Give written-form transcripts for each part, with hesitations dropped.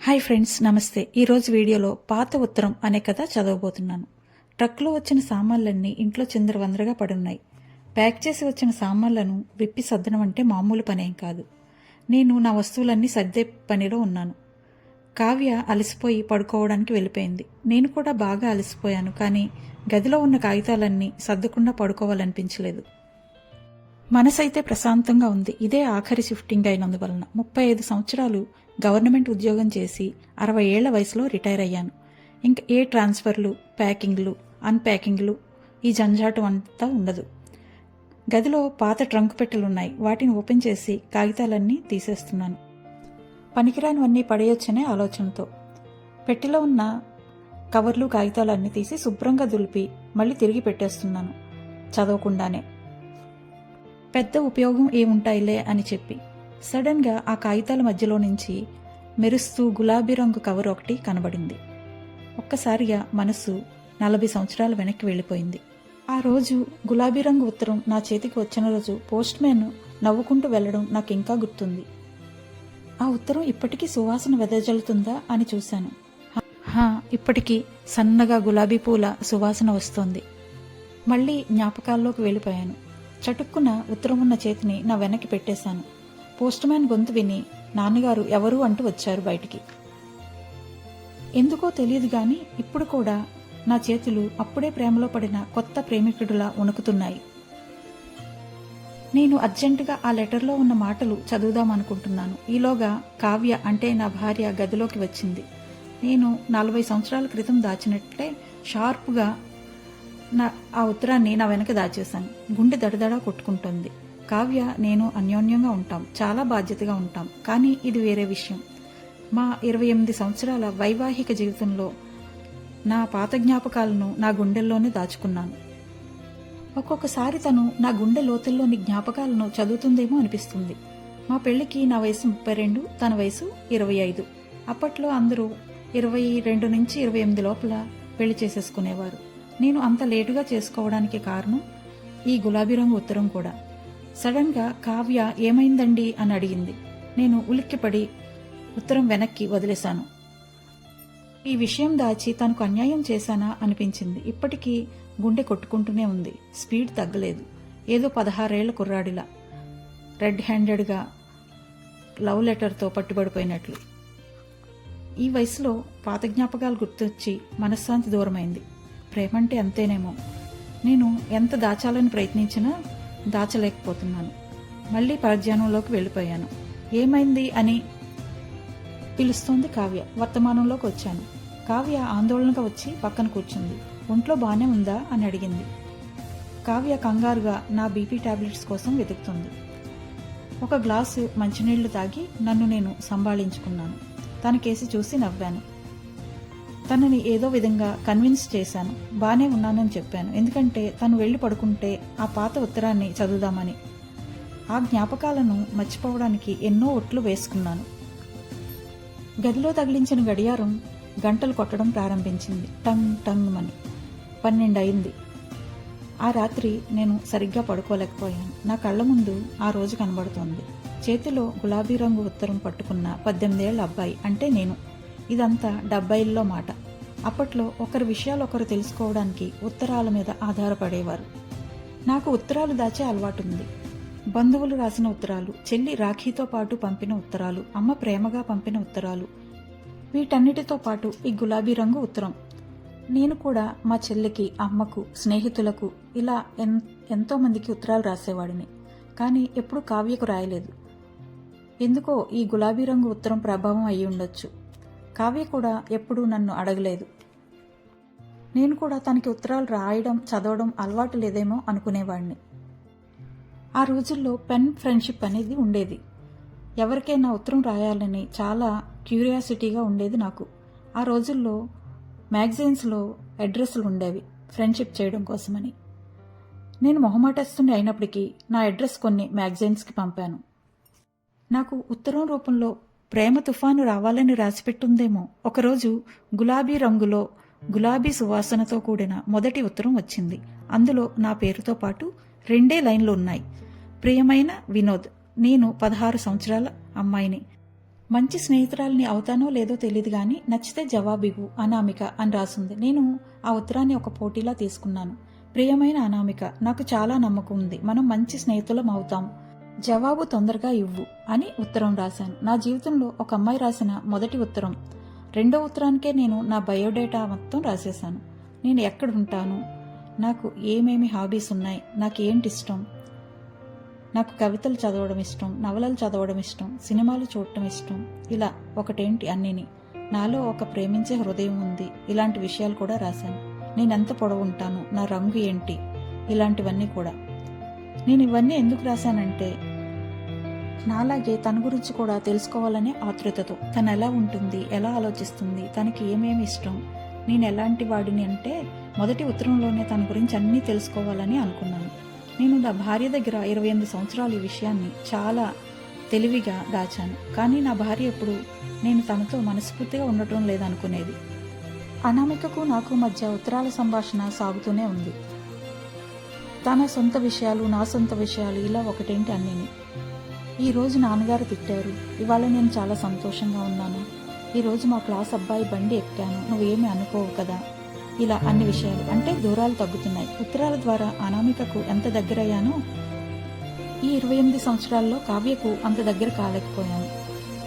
Hi friends, నమస్తే. ఈరోజు వీడియోలో పాత ఉత్తరం అనే కథ చదవబోతున్నాను. ట్రక్లో వచ్చిన సామాన్లన్నీ ఇంట్లో చిందరవందరగా పడున్నాయి. ప్యాక్ చేసి వచ్చిన సామాన్లను విప్పి సర్దడం అంటే మామూలు పనేం కాదు. నేను నా వస్తువులన్నీ సర్దే పనిలో ఉన్నాను. కావ్య అలసిపోయి పడుకోవడానికి వెళ్ళిపోయింది. నేను కూడా బాగా అలసిపోయాను. కానీ గదిలో ఉన్న కాగితాలన్నీ సర్దకుండా పడుకోవాలనిపించలేదు. మనసైతే ప్రశాంతంగా ఉంది. ఇదే ఆఖరి షిఫ్టింగ్ అయినందువలన 35 సంవత్సరాలు గవర్నమెంట్ ఉద్యోగం చేసి 60 ఏళ్ల వయసులో రిటైర్ అయ్యాను. ఇంకా ఏ ట్రాన్స్ఫర్లు, ప్యాకింగ్లు, అన్ప్యాకింగ్లు, ఈ జంజాటం అంతా ఉండదు. గదిలో పాత ట్రంక్ పెట్టెలున్నాయి. వాటిని ఓపెన్ చేసి కాగితాలన్నీ తీసేస్తున్నాను. పనికిరానివన్నీ పడేయొచ్చనే ఆలోచనతో పెట్టెలో ఉన్న కవర్లు, కాగితాలు అన్నీ తీసి శుభ్రంగా దులిపి మళ్ళీ తిరిగి పెట్టేస్తున్నాను, చదవకుండానే. పెద్ద ఉపయోగం ఏముంటాయిలే అని చెప్పి. సడన్గా ఆ కాగితాల మధ్యలో నుంచి మెరుస్తూ గులాబీ రంగు కవర్ ఒకటి కనబడింది. ఒక్కసారిగా మనసు 40 సంవత్సరాలు వెనక్కి వెళ్ళిపోయింది. ఆ రోజు గులాబీ రంగు ఉత్తరం నా చేతికి వచ్చిన రోజు పోస్ట్ మ్యాన్ నవ్వుకుంటూ వెళ్లడం నాకు ఇంకా గుర్తుంది. ఆ ఉత్తరం ఇప్పటికీ సువాసన వెదజల్లుతుందా అని చూశాను. ఇప్పటికీ సన్నగా గులాబీ పూల సువాసన వస్తోంది. మళ్ళీ జ్ఞాపకాల్లోకి వెళ్ళిపోయాను. చటుక్కున ఉత్తరం ఉన్న చేతిని నా వెనక్కి పెట్టేశాను. పోస్ట్ మ్యాన్ గొంతు విని నాన్నగారు ఎవరు అంటూ వచ్చారు బయటికి. ఎందుకో తెలియదు గాని ఇప్పుడు కూడా నా చేతులు అప్పుడే ప్రేమలో పడిన కొత్త ప్రేమికుడిలా వణుకుతున్నాయి. నేను అర్జెంటుగా ఆ లెటర్లో ఉన్న మాటలు చదువుదామనుకుంటున్నాను. ఈలోగా కావ్య అంటే నా భార్య గదిలోకి వచ్చింది. నేను 40 సంవత్సరాల క్రితం దాచినట్లే షార్ప్గా ఆ ఉత్తరాన్ని నా వెనక దాచేశాను. గుండె దడదడా కొట్టుకుంటోంది. కావ్య నేను అన్యోన్యంగా ఉంటాం, చాలా బాధ్యతగా ఉంటాం. కానీ ఇది వేరే విషయం. మా 28 సంవత్సరాల వైవాహిక జీవితంలో నా పాత జ్ఞాపకాలను నా గుండెల్లోనే దాచుకున్నాను. ఒక్కొక్కసారి తను నా గుండె లోతుల్లోని జ్ఞాపకాలను చదువుతుందేమో అనిపిస్తుంది. మా పెళ్లికి నా వయసు 32, తన వయసు 25. అప్పట్లో అందరూ 22 నుంచి 28 లోపల పెళ్లి చేసేసుకునేవారు. నేను అంత లేటుగా చేసుకోవడానికి కారణం ఈ గులాబీ రంగు ఉత్తరం కూడా. సడన్గా కావ్య ఏమైందండి అని అడిగింది. నేను ఉలిక్కిపడి ఉత్తరం వెనక్కి వదిలేశాను. ఈ విషయం దాచి తనకు అన్యాయం చేశానా అనిపించింది. ఇప్పటికీ గుండె కొట్టుకుంటూనే ఉంది. స్పీడ్ తగ్గలేదు. ఏదో 16 ఏళ్ల కుర్రాడిలా రెడ్ హ్యాండెడ్గా లవ్ లెటర్తో పట్టుబడిపోయినట్లు. ఈ వయసులో పాత జ్ఞాపకాలు గుర్తొచ్చి మనశ్శాంతి దూరమైంది. ప్రేమంటే అంతేనేమో. నేను ఎంత దాచాలని ప్రయత్నించినా దాచలేకపోతున్నాను. మళ్ళీ పరధ్యానంలోకి వెళ్ళిపోయాను. ఏమైంది అని పిలుస్తోంది కావ్య. వర్తమానంలోకి వచ్చాను. కావ్య ఆందోళనగా వచ్చి పక్కన కూర్చుంది. ఒంట్లో బానే ఉందా అని అడిగింది. కావ్య కంగారుగా నా బీపీ టాబ్లెట్స్ కోసం వెతుకుతుంది. ఒక గ్లాసు మంచినీళ్లు తాగి నన్ను నేను సంభాళించుకున్నాను. తన కేసి చూసి నవ్వాను. తనని ఏదో విధంగా కన్విన్స్ చేశాను. బానే ఉన్నానని చెప్పాను. ఎందుకంటే తను వెళ్ళి పడుకుంటే ఆ పాత ఉత్తరాన్ని చదువుదామని. ఆ జ్ఞాపకాలను మర్చిపోవడానికి ఎన్నో ఒట్లు వేసుకున్నాను. గదిలో తగిలించిన గడియారం గంటలు కొట్టడం ప్రారంభించింది. టంగ్ టంగ్ మని 12 అయింది. ఆ రాత్రి నేను సరిగ్గా పడుకోలేకపోయాను. నా కళ్ల ముందు ఆ రోజు కనబడుతోంది. చేతిలో గులాబీ రంగు ఉత్తరం పట్టుకున్న 18 ఏళ్ల అబ్బాయి అంటే నేను. ఇదంతా 70ల్లో మాట. అప్పట్లో ఒకరి విషయాలు ఒకరు తెలుసుకోవడానికి ఉత్తరాల మీద ఆధారపడేవారు. నాకు ఉత్తరాలు దాచే అలవాటుంది. బంధువులు రాసిన ఉత్తరాలు, చెల్లి రాఖీతో పాటు పంపిన ఉత్తరాలు, అమ్మ ప్రేమగా పంపిన ఉత్తరాలు, వీటన్నిటితో పాటు ఈ గులాబీ రంగు ఉత్తరం. నేను కూడా మా చెల్లికి, అమ్మకు, స్నేహితులకు ఇలా ఎంతో మందికి ఉత్తరాలు రాసేవాడిని. కానీ ఎప్పుడూ కావ్యకు రాయలేదు. ఎందుకో ఈ గులాబీ రంగు ఉత్తరం ప్రభావం అయి ఉండొచ్చు. కావ్య కూడా ఎప్పుడూ నన్ను అడగలేదు. నేను కూడా తనకి ఉత్తరాలు రాయడం, చదవడం అలవాటు లేదేమో అనుకునేవాడిని. ఆ రోజుల్లో పెన్ ఫ్రెండ్షిప్ అనేది ఉండేది. ఎవరికైనా ఉత్తరం రాయాలని చాలా క్యూరియాసిటీగా ఉండేది నాకు. ఆ రోజుల్లో మ్యాగజైన్స్లో అడ్రస్లు ఉండేవి ఫ్రెండ్షిప్ చేయడం కోసమని. నేను మొహమాటస్తుని అయినప్పటికీ నా అడ్రస్ కొన్ని మ్యాగజైన్స్కి పంపాను. నాకు ఉత్తరం రూపంలో ప్రేమ తుఫాను రావాలని రాసిపెట్టుందేమో. ఒకరోజు గులాబీ రంగులో గులాబీ సువాసనతో కూడిన మొదటి ఉత్తరం వచ్చింది. అందులో నా పేరుతో పాటు 2 లైన్లు ఉన్నాయి. ప్రియమైన వినోద్, నేను 16 సంవత్సరాల అమ్మాయిని. మంచి స్నేహితురాలిని అవుతానో లేదో తెలియదు గాని నచ్చితే జవాబివ్వు అనామిక అని రాసుంది. నేను ఆ ఉత్తరాన్ని ఒక పోటీలా తీసుకున్నాను. ప్రియమైన అనామిక, నాకు చాలా నమ్మకం ఉంది, మనం మంచి స్నేహితులం అవుతాం. జవాబు తొందరగా ఇవ్వు అని ఉత్తరం రాశాను. నా జీవితంలో ఒక అమ్మాయి రాసిన మొదటి ఉత్తరం. రెండో ఉత్తరానికే నేను నా బయోడేటా మొత్తం రాసేశాను. నేను ఎక్కడుంటాను, నాకు ఏమేమి హాబీస్ ఉన్నాయి, నాకేంటి ఇష్టం, నాకు కవితలు చదవడం ఇష్టం, నవలలు చదవడం ఇష్టం, సినిమాలు చూడటం ఇష్టం, ఇలా ఒకటేంటి అన్నిని. నాలో ఒక ప్రేమించే హృదయం ఉంది, ఇలాంటి విషయాలు కూడా రాశాను. నేనెంత పొడవుంటాను, నా రంగు ఏంటి, ఇలాంటివన్నీ కూడా. నేను ఇవన్నీ ఎందుకు రాశానంటే నాలాగే తన గురించి కూడా తెలుసుకోవాలనే ఆతృతతో. తను ఎలా ఉంటుంది, ఎలా ఆలోచిస్తుంది, తనకి ఏమేమి ఇష్టం, నేను ఎలాంటి వాడిని అంటే మొదటి ఉత్తరంలోనే తన గురించి అన్నీ తెలుసుకోవాలని అనుకున్నాను. నేను నా భార్య దగ్గర 28 సంవత్సరాలు ఈ విషయాన్ని చాలా తెలివిగా దాచాను. కానీ నా భార్య ఎప్పుడు నేను తనతో మనస్ఫూర్తిగా ఉండటం లేదనుకునేది. అనామికకు నాకు మధ్య ఉత్తరాల సంభాషణ సాగుతూనే ఉంది. తన సొంత విషయాలు, నా సొంత విషయాలు, ఇలా ఒకటేంటి అన్నీని. ఈరోజు నాన్నగారు తిట్టారు, ఇవాళ నేను చాలా సంతోషంగా ఉన్నాను. ఈరోజు మా క్లాస్ అబ్బాయి బండి ఎక్కాను, నువ్వేమీ అనుకోవు కదా. ఇలా అన్ని విషయాలు. అంటే దూరాలు తగ్గుతున్నాయి. ఉత్తరాల ద్వారా అనామికకు ఎంత దగ్గరయ్యానో ఈ 28 సంవత్సరాల్లో కావ్యకు అంత దగ్గర కాలేకపోయాను.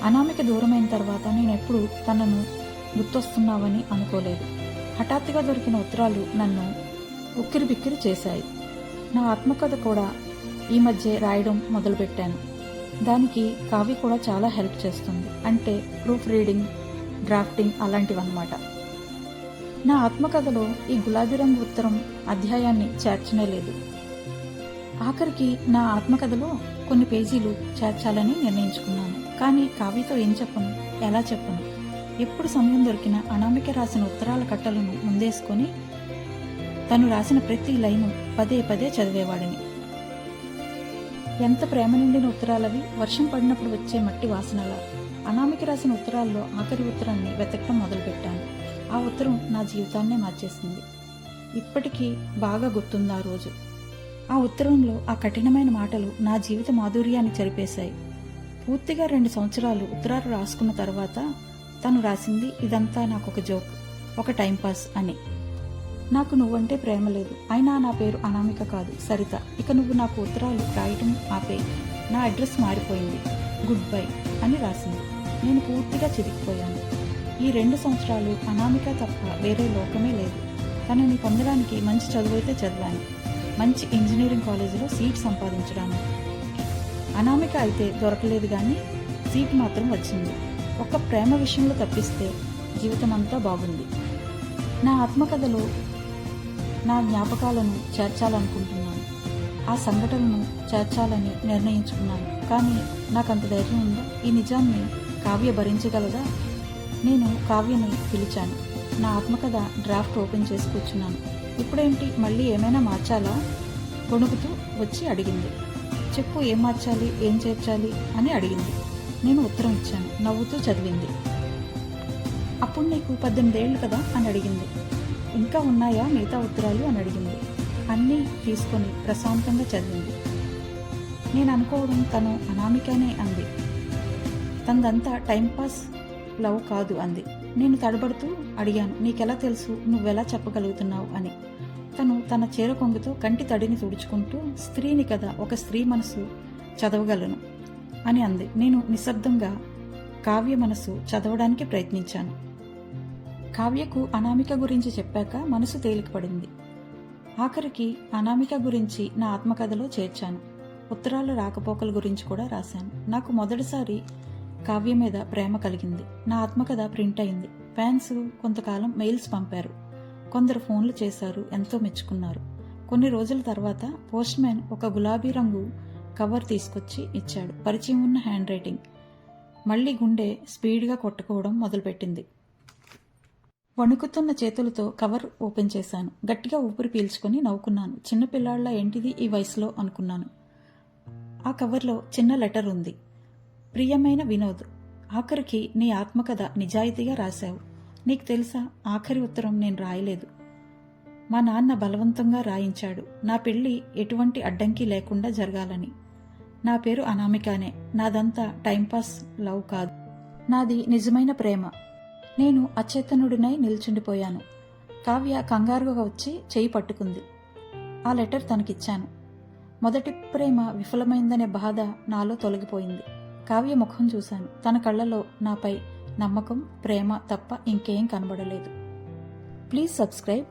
అనామిక దూరమైన తర్వాత నేనెప్పుడు తనను గుర్తొస్తున్నావని అనుకోలేదు. హఠాత్తుగా దొరికిన ఉత్తరాలు నన్ను ఉక్కిరి బిక్కిరి చేశాయి. నా ఆత్మకథ కూడా ఈ మధ్య రాయడం మొదలుపెట్టాను. దానికి కావ్య కూడా చాలా హెల్ప్ చేస్తుంది. అంటే ప్రూఫ్ రీడింగ్, డ్రాఫ్టింగ్ అలాంటివన్నమాట. నా ఆత్మకథలో ఈ గులాబీ రంగు ఉత్తరం అధ్యాయాన్ని చేర్చనే లేదు. ఆఖరికి నా ఆత్మకథలో కొన్ని పేజీలు చేర్చాలని నిర్ణయించుకున్నాను. కానీ కావ్యతో ఏం చెప్పను, ఎలా చెప్పను? ఎప్పుడు సమయం దొరికినా అనామిక రాసిన ఉత్తరాల కట్టలను ముందేసుకొని తను రాసిన ప్రతి లైను పదే పదే చదివేవాడిని. ఎంత ప్రేమ నిండిన ఉత్తరాలవి, వర్షం పడినప్పుడు వచ్చే మట్టి వాసనలా. అనామిక రాసిన ఉత్తరాల్లో ఆఖరి ఉత్తరాన్ని వెతకడం మొదలుపెట్టాను. ఆ ఉత్తరం నా జీవితాన్నే మార్చేసింది. ఇప్పటికీ బాగా గుర్తుంది ఆ రోజు. ఆ ఉత్తరంలో ఆ కఠినమైన మాటలు నా జీవిత మాధుర్యాన్ని చెరిపేశాయి. పూర్తిగా 2 సంవత్సరాలు ఉత్తరాలు రాసుకున్న తర్వాత తను రాసింది, ఇదంతా నాకొక జోక్, ఒక టైంపాస్ అని. నాకు నువ్వంటే ప్రేమ లేదు, అయినా నా పేరు అనామిక కాదు, సరిత. ఇక నువ్వు నాకు ఉత్తరాలు రాయటం ఆపేయి, నా అడ్రస్ మారిపోయింది, గుడ్ బై అని రాసింది. నేను పూర్తిగా చిరిగిపోయాను. ఈ 2 సంవత్సరాలు అనామిక తప్ప వేరే లోకమే లేదు. తనని పొందడానికి మంచి చదువైతే చదివాను, మంచి ఇంజనీరింగ్ కాలేజీలో సీట్ సంపాదించడానికి. అనామిక అయితే దొరకలేదు, కానీ సీట్ మాత్రం వచ్చింది. ఒక్క ప్రేమ విషయంలో తప్పిస్తే జీవితం అంతా బాగుంది. నా ఆత్మకథలో నా జ్ఞాపకాలను చేర్చాలనుకుంటున్నాను, ఆ సంఘటనను చేర్చాలని నిర్ణయించుకున్నాను. కానీ నాకంత ధైర్యం ఉందా? ఈ నిజాన్ని కావ్య భరించగలదా? నేను కావ్యని పిలిచాను. నా ఆత్మకథ డ్రాఫ్ట్ ఓపెన్ చేసి కూర్చున్నాను. ఇప్పుడేంటి, మళ్ళీ ఏమైనా మార్చాలా? వణుకుతూ వచ్చి అడిగింది. చెప్పు, ఏం మార్చాలి, ఏం చేర్చాలి అని అడిగింది. నేను ఉత్తరం ఇచ్చాను. నవ్వుతూ చదివింది. అప్పుడు నీకు 18 ఏళ్ళు కదా అని అడిగింది. ఇంకా ఉన్నాయా మిగతా ఉత్తరాలు అని అడిగింది. అన్నీ తీసుకొని ప్రశాంతంగా చదివింది. నేను అనుకోవడం తను అనామికనే అంది. తనదంతా టైంపాస్ లవ్ కాదు అంది. నేను తడబడుతూ అడిగాను, నీకెలా తెలుసు, నువ్వెలా చెప్పగలుగుతున్నావు అని. తను తన చీర కొంగుతో కంటి తడిని తుడుచుకుంటూ, స్త్రీని కదా, ఒక స్త్రీ మనసు చదవగలను అని అంది. నేను నిశ్శబ్దంగా కావ్య మనసు చదవడానికి ప్రయత్నించాను. కావ్యకు అనామిక గురించి చెప్పాక మనసు తేలికపడింది. ఆఖరికి అనామిక గురించి నా ఆత్మకథలో చేర్చాను. ఉత్తరాల రాకపోకల గురించి కూడా రాశాను. నాకు మొదటిసారి కావ్య మీద ప్రేమ కలిగింది. నా ఆత్మకథ ప్రింట్ అయింది. ఫ్యాన్స్ కొంతకాలం మెయిల్స్ పంపారు, కొందరు ఫోన్లు చేశారు, ఎంతో మెచ్చుకున్నారు. కొన్ని రోజుల తర్వాత పోస్ట్ మ్యాన్ ఒక గులాబీ రంగు కవర్ తీసుకొచ్చి ఇచ్చాడు. పరిచయం ఉన్న హ్యాండ్ రైటింగ్. మళ్లీ గుండె స్పీడ్గా కొట్టుకోవడం మొదలుపెట్టింది. వణుకుతున్న చేతులతో కవర్ ఓపెన్ చేశాను. గట్టిగా ఊపిరి పీల్చుకొని నవ్వుకున్నాను. చిన్నపిల్లాళ్ల ఏంటిది ఈ వయసులో అనుకున్నాను. ఆ కవర్లో చిన్న లెటర్ ఉంది. ప్రియమైన వినోద్, ఆఖరికి నీ ఆత్మకథ నిజాయితీగా రాశావు. నీకు తెలుసా, ఆఖరి ఉత్తరం నేను రాయలేదు. మా నాన్న బలవంతంగా రాయించాడు. నా పెళ్లి ఎటువంటి అడ్డంకి లేకుండా జరగాలని. నా పేరు అనామికానే. నాదంతా టైంపాస్ లవ్ కాదు. నాది నిజమైన ప్రేమ. నేను అచేతనుడినై నిల్చుండిపోయాను. కావ్య కంగారుగా వచ్చి చేయి పట్టుకుంది. ఆ లెటర్ తనకిచ్చాను. మొదటి ప్రేమ విఫలమైందనే బాధ నాలో తొలగిపోయింది. కావ్య ముఖం చూశాను. తన కళ్ళలో నాపై నమ్మకం, ప్రేమ తప్ప ఇంకేం కనబడలేదు. Please subscribe.